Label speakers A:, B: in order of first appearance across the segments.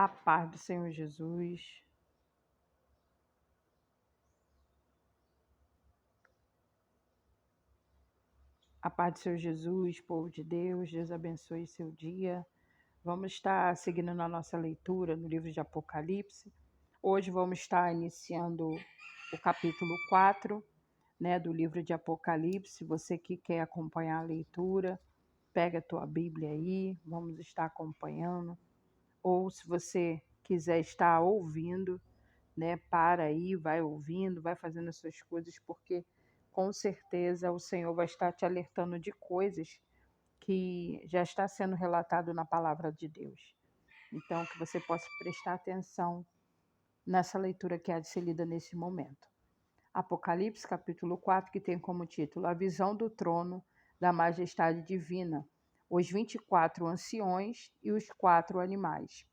A: A paz do Senhor Jesus. A paz do Senhor Jesus, povo de Deus. Deus abençoe seu dia. Vamos estar seguindo na nossa leitura no livro de Apocalipse. Hoje vamos estar iniciando o capítulo 4, do livro de Apocalipse. Você que quer acompanhar a leitura, pega a tua Bíblia aí, vamos estar acompanhando. Ou se você quiser estar ouvindo, para aí, vai ouvindo, vai fazendo as suas coisas, porque com certeza o Senhor vai estar te alertando de coisas que já está sendo relatado na palavra de Deus. Então, que você possa prestar atenção nessa leitura que há de ser lida nesse momento. Apocalipse, capítulo 4, que tem como título A Visão do Trono da Majestade Divina, os 24 anciões e os 4 animais.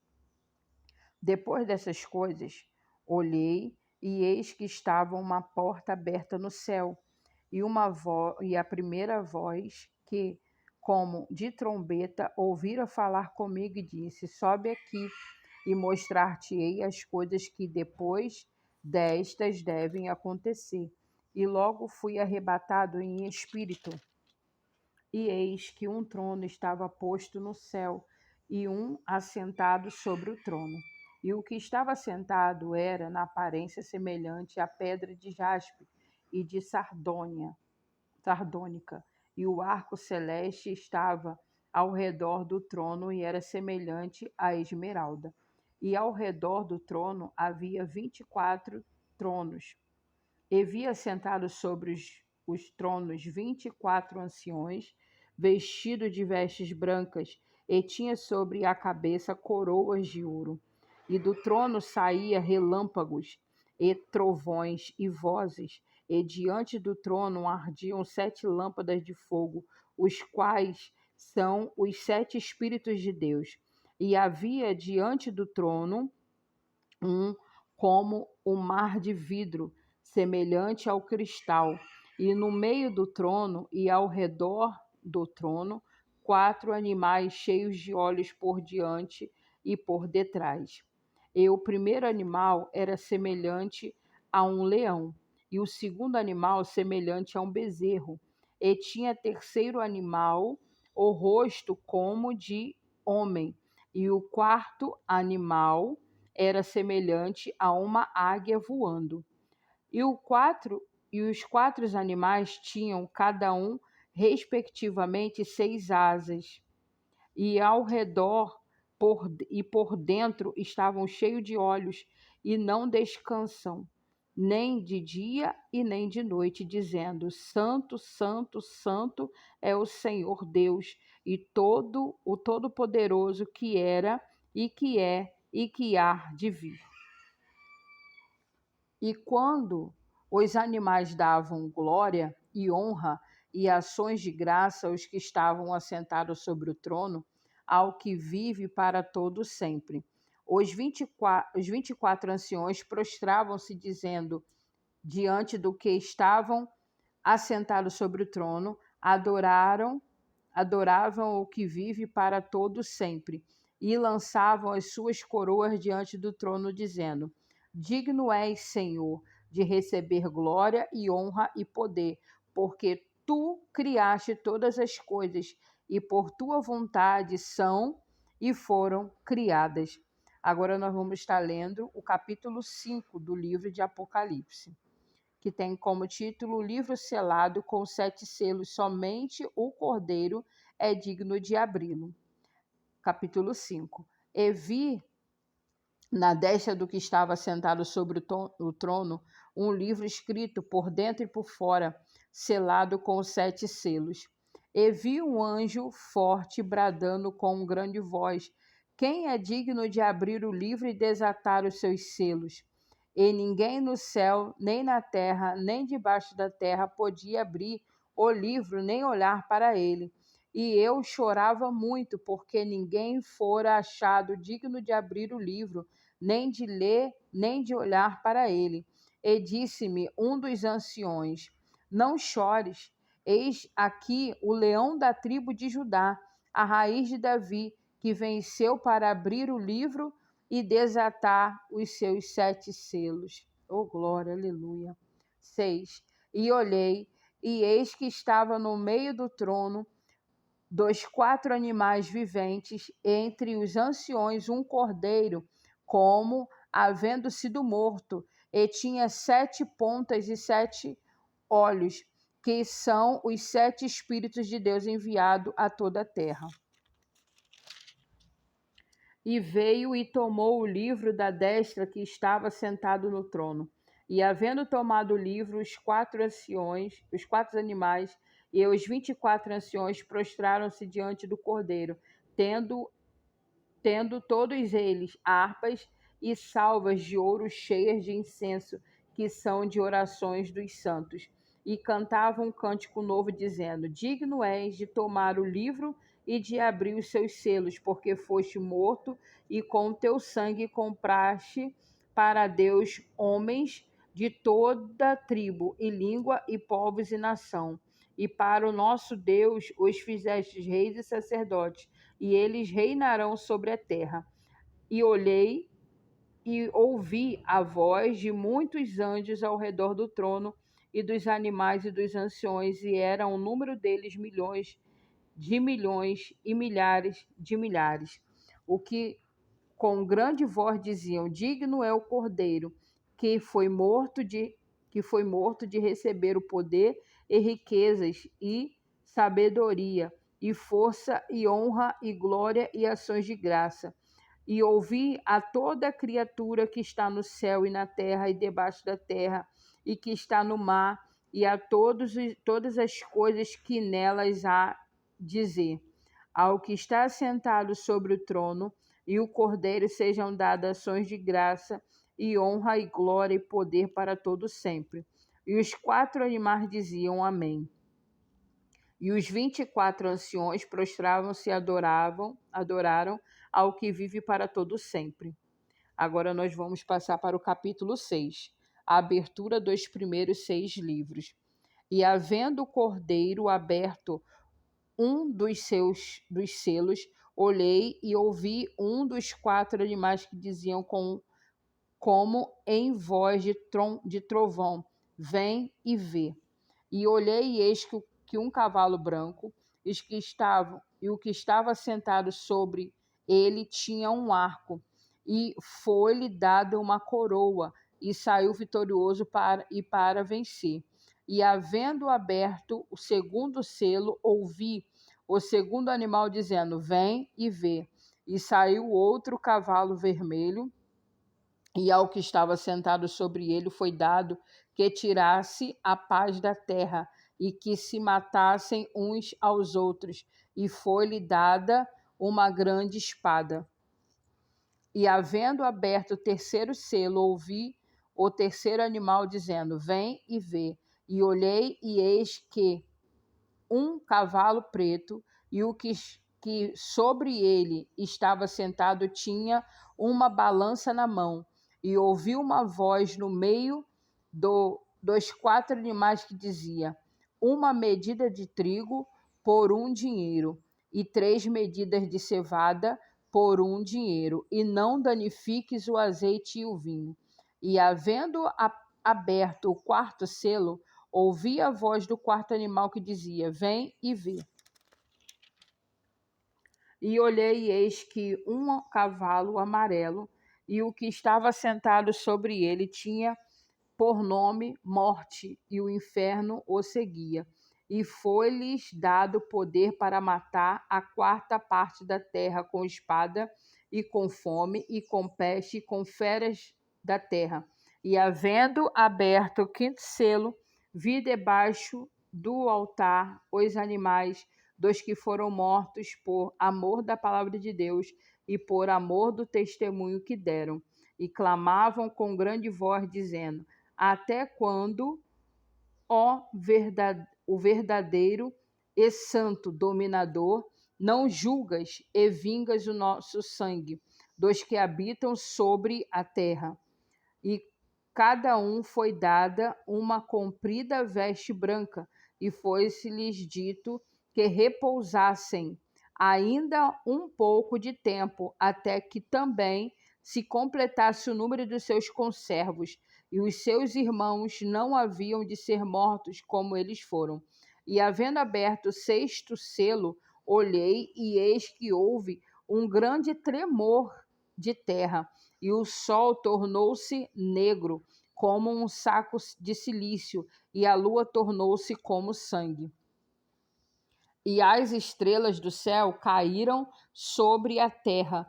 A: Depois dessas coisas, olhei, e eis que estava uma porta aberta no céu, e a primeira voz que, como de trombeta, ouvira falar comigo e disse: Sobe aqui, e mostrar-te-ei as coisas que depois destas devem acontecer. E logo fui arrebatado em espírito, e eis que um trono estava posto no céu, e um assentado sobre o trono. E o que estava sentado era, na aparência, semelhante à pedra de jaspe e de sardônica, e o arco celeste estava ao redor do trono e era semelhante à esmeralda. E ao redor do trono havia 24 tronos, e vi assentados sobre os tronos 24 anciões, vestidos de vestes brancas, e tinha sobre a cabeça coroas de ouro. E do trono saía relâmpagos, e trovões, e vozes, e diante do trono ardiam 7 lâmpadas de fogo, os quais são os 7 Espíritos de Deus. E havia diante do trono um como um mar de vidro, semelhante ao cristal, e no meio do trono e ao redor do trono, 4 animais cheios de olhos por diante e por detrás. E o primeiro animal era semelhante a um leão, e o segundo animal semelhante a um bezerro. E tinha terceiro animal o rosto como de homem, e o quarto animal era semelhante a uma águia voando. E os 4 animais tinham cada um, respectivamente, 6 asas, e ao redor por dentro estavam cheios de olhos, e não descansam, nem de dia e nem de noite, dizendo: Santo, Santo, Santo é o Senhor Deus, e o Todo-Poderoso, que era, e que é, e que há de vir. E quando os animais davam glória e honra e ações de graça aos que estavam assentados sobre o trono, ao que vive para todo sempre, os 24 anciões prostravam-se, dizendo, diante do que estavam assentados sobre o trono, adoravam o que vive para todo sempre, e lançavam as suas coroas diante do trono, dizendo: Digno és, Senhor, de receber glória e honra e poder, porque tu criaste todas as coisas, e por tua vontade são e foram criadas. Agora nós vamos estar lendo o capítulo 5 do livro de Apocalipse, que tem como título o livro selado com 7 selos, somente o Cordeiro é digno de abri-lo. Capítulo 5. E vi na destra do que estava sentado sobre o trono um livro escrito por dentro e por fora, selado com 7 selos. E vi um anjo forte bradando com grande voz: Quem é digno de abrir o livro e desatar os seus selos? E ninguém no céu, nem na terra, nem debaixo da terra podia abrir o livro, nem olhar para ele. E eu chorava muito, porque ninguém fora achado digno de abrir o livro, nem de ler, nem de olhar para ele. E disse-me um dos anciões: Não chores, eis aqui o leão da tribo de Judá, a raiz de Davi, que venceu para abrir o livro e desatar os seus 7 selos. Oh, glória, aleluia. 6. E olhei, e eis que estava no meio do trono dos 4 animais viventes, entre os anciões, um cordeiro, como havendo sido morto, e tinha 7 pontas e 7 olhos, que são os 7 Espíritos de Deus enviado a toda a terra. E veio e tomou o livro da destra que estava sentado no trono. E havendo tomado o livro, os 4 anciões, os 4 animais e os 24 anciões prostraram-se diante do cordeiro, tendo todos eles harpas e salvas de ouro cheias de incenso, que são de orações dos santos. E cantavam um cântico novo, dizendo: Digno és de tomar o livro e de abrir os seus selos, porque foste morto e com teu sangue compraste para Deus homens de toda tribo e língua e povos e nação. E para o nosso Deus os fizestes reis e sacerdotes, e eles reinarão sobre a terra. E olhei e ouvi a voz de muitos anjos ao redor do trono, e dos animais e dos anciões, e era o número deles milhões e milhares de milhares, o que com grande voz diziam: Digno é o Cordeiro que foi morto de receber o poder e riquezas e sabedoria e força e honra e glória e ações de graça. E ouvi a toda criatura que está no céu e na terra e debaixo da terra e que está no mar, e a todas as coisas que nelas há, dizer: Ao que está sentado sobre o trono e o Cordeiro sejam dadas ações de graça e honra e glória e poder para todo sempre. E os 4 animais diziam: Amém. E os 24 anciões prostravam-se e adoraram ao que vive para todo sempre. Agora nós vamos passar para o capítulo 6, a abertura dos primeiros 6 livros. E havendo o Cordeiro aberto um dos selos, olhei e ouvi um dos 4 animais que diziam como em voz de trovão: Vem e vê. E olhei e eis que um cavalo branco, e o que estava sentado sobre ele tinha um arco, e foi-lhe dada uma coroa, e saiu vitorioso para vencer. E havendo aberto o segundo selo, ouvi o segundo animal dizendo: Vem e vê. E saiu outro cavalo vermelho, e ao que estava sentado sobre ele foi dado que tirasse a paz da terra, e que se matassem uns aos outros, e foi-lhe dada uma grande espada. E havendo aberto o terceiro selo, ouvi o terceiro animal dizendo: Vem e vê. E olhei, e eis que um cavalo preto, e o que sobre ele estava sentado tinha uma balança na mão. E ouvi uma voz no meio dos 4 animais que dizia: Uma medida de trigo por 1 dinheiro, e 3 medidas de cevada por 1 dinheiro, e não danifiques o azeite e o vinho. E havendo aberto o quarto selo, ouvi a voz do 4 animal que dizia: Vem e vê. E olhei, e eis que um cavalo amarelo, e o que estava sentado sobre ele tinha por nome Morte, e o inferno o seguia. E foi-lhes dado poder para matar a 4ª parte da terra com espada, e com fome, e com peste, e com feras da terra. E havendo aberto o 5º selo, vi debaixo do altar os animais dos que foram mortos por amor da palavra de Deus e por amor do testemunho que deram. E clamavam com grande voz, dizendo: Até quando, o verdadeiro e santo dominador, não julgas e vingas o nosso sangue dos que habitam sobre a terra? E cada um foi dada uma comprida veste branca, e foi-se-lhes dito que repousassem ainda um pouco de tempo, até que também se completasse o número dos seus conservos, e os seus irmãos não haviam de ser mortos como eles foram. E havendo aberto o sexto selo, olhei, e eis que houve um grande tremor de terra, e o sol tornou-se negro, como um saco de cilício, e a lua tornou-se como sangue. E as estrelas do céu caíram sobre a terra,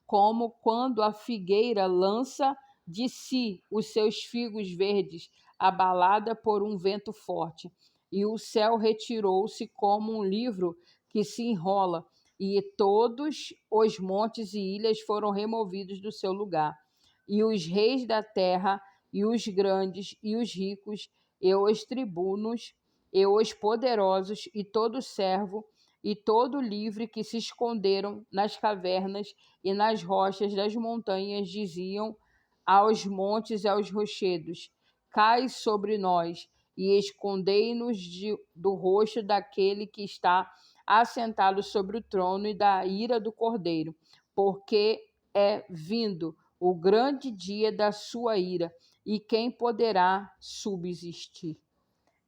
A: como quando a figueira lança de si os seus figos verdes, abalada por um vento forte. E o céu retirou-se como um livro que se enrola, e todos os montes e ilhas foram removidos do seu lugar. E os reis da terra, e os grandes, e os ricos, e os tribunos, e os poderosos, e todo servo, e todo livre que se esconderam nas cavernas e nas rochas das montanhas, diziam aos montes e aos rochedos: Cai sobre nós, e escondei-nos do rosto daquele que está assentado sobre o trono e da ira do Cordeiro, porque é vindo o grande dia da sua ira, e quem poderá subsistir?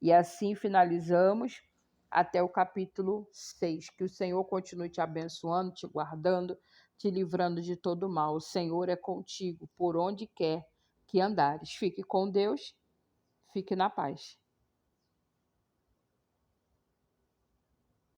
A: E assim finalizamos até o capítulo 6. Que o Senhor continue te abençoando, te guardando, te livrando de todo mal. O Senhor é contigo por onde quer que andares. Fique com Deus, fique na paz.